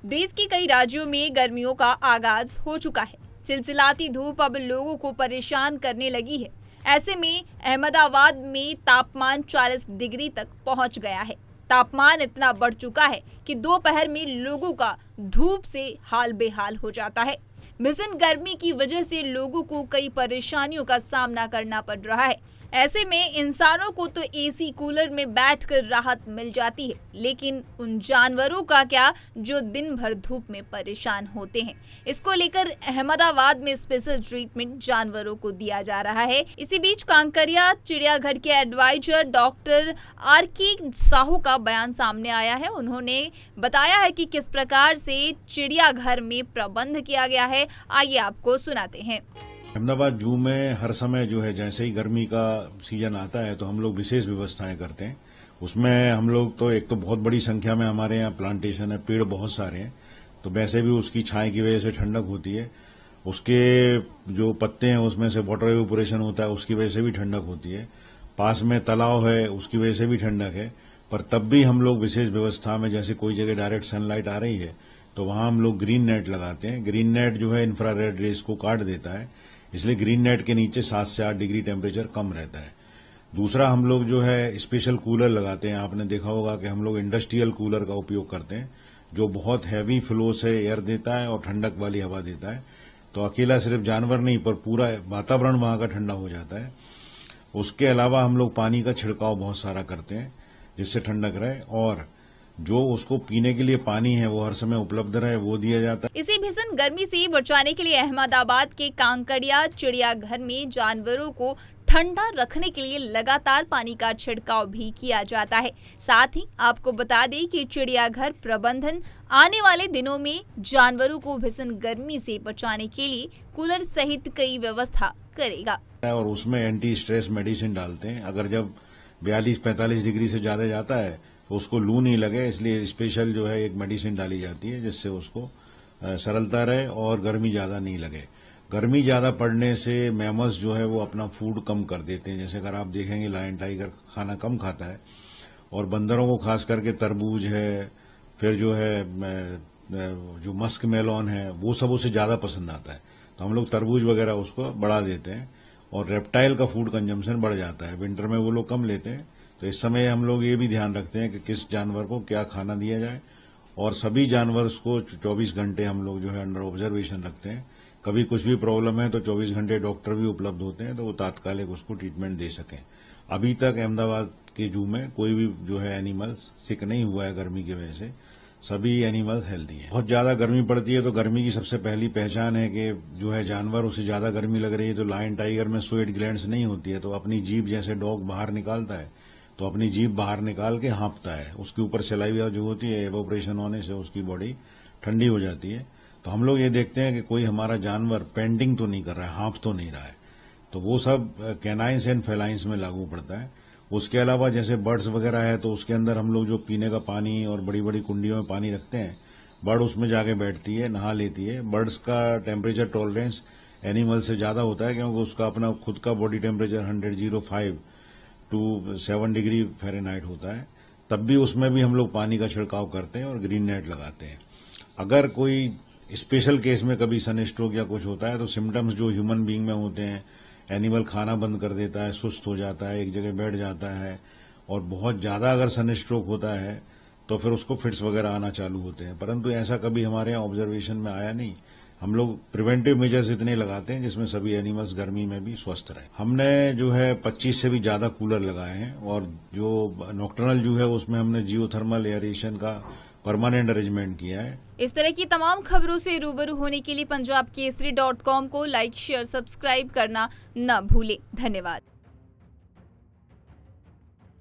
देश के कई राज्यों में गर्मियों का आगाज हो चुका है। चिलचिलाती धूप अब लोगों को परेशान करने लगी है। ऐसे में अहमदाबाद में तापमान 40 डिग्री तक पहुंच गया है। तापमान इतना बढ़ चुका है कि दोपहर में लोगों का धूप से हाल बेहाल हो जाता है। भीषण गर्मी की वजह से लोगों को कई परेशानियों का सामना करना पड़ रहा है। ऐसे में इंसानों को तो एसी कूलर में बैठकर राहत मिल जाती है, लेकिन उन जानवरों का क्या जो दिन भर धूप में परेशान होते हैं। इसको लेकर अहमदाबाद में स्पेशल ट्रीटमेंट जानवरों को दिया जा रहा है। इसी बीच कांकरिया चिड़ियाघर के एडवाइजर डॉक्टर आर.के. साहू का बयान सामने आया है। उन्होंने बताया है कि किस प्रकार से चिड़ियाघर में प्रबंध किया गया है। आइए आपको सुनाते हैं। अहमदाबाद जू में हर समय जो है जैसे ही गर्मी का सीजन आता है तो हम लोग विशेष व्यवस्थाएं करते हैं। उसमें हम लोग तो एक तो बहुत बड़ी संख्या में हमारे यहाँ प्लांटेशन है, पेड़ बहुत सारे हैं, तो वैसे भी उसकी छाए की वजह से ठंडक होती है। उसके जो पत्ते हैं उसमें से वाटर इवेपोरेशन होता है, उसकी वजह से भी ठंडक होती है। पास में तालाब है, उसकी वजह से भी ठंडक है। पर तब भी हम लोग विशेष व्यवस्था में, जैसे कोई जगह डायरेक्ट सनलाइट आ रही है तो वहां हम लोग ग्रीन नेट लगाते हैं। ग्रीन नेट जो है इंफ्रारेड रेज को काट देता है, इसलिए ग्रीन नेट के नीचे 7 से 8 डिग्री टेम्परेचर कम रहता है। दूसरा, हम लोग जो है स्पेशल कूलर लगाते हैं। आपने देखा होगा कि हम लोग इंडस्ट्रियल कूलर का उपयोग करते हैं, जो बहुत हैवी फ्लो से एयर देता है और ठंडक वाली हवा देता है। तो अकेला सिर्फ जानवर नहीं पर पूरा वातावरण वहां का ठंडा हो जाता है। उसके अलावा हम लोग पानी का छिड़काव बहुत सारा करते हैं जिससे ठंडक रहे, और जो उसको पीने के लिए पानी है वो हर समय उपलब्ध रहे, वो दिया जाता है। इसी भीषण गर्मी से बचाने के लिए अहमदाबाद के कांकरिया चिड़ियाघर में जानवरों को ठंडा रखने के लिए लगातार पानी का छिड़काव भी किया जाता है। साथ ही आपको बता दें कि चिड़ियाघर प्रबंधन आने वाले दिनों में जानवरों को भीषण गर्मी से बचाने के लिए कूलर सहित कई व्यवस्था करेगा और उसमें एंटी स्ट्रेस मेडिसिन डालते हैं। अगर जब 42-45 डिग्री से ज्यादा जाता है तो उसको लू नहीं लगे, इसलिए स्पेशल जो है एक मेडिसिन डाली जाती है जिससे उसको सरलता रहे और गर्मी ज्यादा नहीं लगे। गर्मी ज्यादा पड़ने से मैमल्स जो है वो अपना फूड कम कर देते हैं। जैसे अगर आप देखेंगे लायन टाइगर खाना कम खाता है, और बंदरों को खास करके तरबूज है, फिर जो है जो मस्क मेलॉन है, वो सब उसे ज्यादा पसंद आता है। तो हम लोग तरबूज वगैरह उसको बढ़ा देते हैं, और रेप्टाइल का फूड कंजम्पशन बढ़ जाता है। विंटर में वो लोग कम लेते हैं। तो इस समय हम लोग ये भी ध्यान रखते हैं कि किस जानवर को क्या खाना दिया जाए, और सभी जानवर को 24 घंटे हम लोग जो है अंडर ऑब्जर्वेशन रखते हैं। कभी कुछ भी प्रॉब्लम है तो 24 घंटे डॉक्टर भी उपलब्ध होते हैं, तो वो तात्कालिक उसको ट्रीटमेंट दे सकें। अभी तक अहमदाबाद के जू में कोई भी जो है एनिमल्स सिक नहीं हुआ है गर्मी की वजह से। सभी एनिमल्स हेल्दी हैं। बहुत ज्यादा गर्मी पड़ती है तो गर्मी की सबसे पहली पहचान है कि जो है जानवर उसे ज्यादा गर्मी लग रही है तो लायन टाइगर में स्वेट ग्लैंड्स नहीं होती है, तो अपनी जीभ जैसे डॉग बाहर निकालता है तो अपनी जीभ बाहर निकाल के हाँफता है। उसके ऊपर सलाइवा जो होती है एवोपरेशन होने से उसकी बॉडी ठंडी हो जाती है। तो हम लोग ये देखते हैं कि कोई हमारा जानवर पेंटिंग तो नहीं कर रहा है, हाँफ तो नहीं रहा है। तो वो सब कैनाइंस एंड फेलाइंस में लागू पड़ता है। उसके अलावा जैसे बर्ड्स वगैरह है तो उसके अंदर हम लोग जो पीने का पानी और बड़ी बड़ी कुंडियों में पानी रखते हैं, बर्ड उसमें जाके बैठती है, नहा लेती है। बर्ड्स का टेम्परेचर टॉलरेंस एनिमल से ज्यादा होता है, क्योंकि उसका अपना खुद का body temperature 105 to 7 degree Fahrenheit होता है। तब भी उसमें भी हम लोग पानी का छिड़काव करते हैं और ग्रीन नेट लगाते हैं। अगर कोई स्पेशल केस में कभी सन स्ट्रोक या कुछ होता है तो सिम्टम्स जो ह्यूमन बीइंग में होते हैं, एनिमल खाना बंद कर देता है, सुस्त हो जाता है, एक जगह बैठ जाता है, और बहुत ज्यादा अगर सन स्ट्रोक होता है तो फिर उसको फिट्स वगैरह आना चालू होते हैं। परंतु ऐसा कभी हमारे यहाँ ऑब्जर्वेशन में आया नहीं। हम लोग प्रिवेंटिव मेजर्स इतने लगाते हैं जिसमें सभी एनिमल्स गर्मी में भी स्वस्थ रहे। हमने जो है 25 से भी ज्यादा कूलर लगाए हैं, और जो नॉक्टर्नल जू है उसमें हमने जियोथर्मल एयरेशन का परमानेंट अरेंजमेंट किया है। इस तरह की तमाम खबरों से रूबरू होने के लिए पंजाबकेसरी.com को लाइक, शेयर, सब्सक्राइब करना न भूलें। धन्यवाद।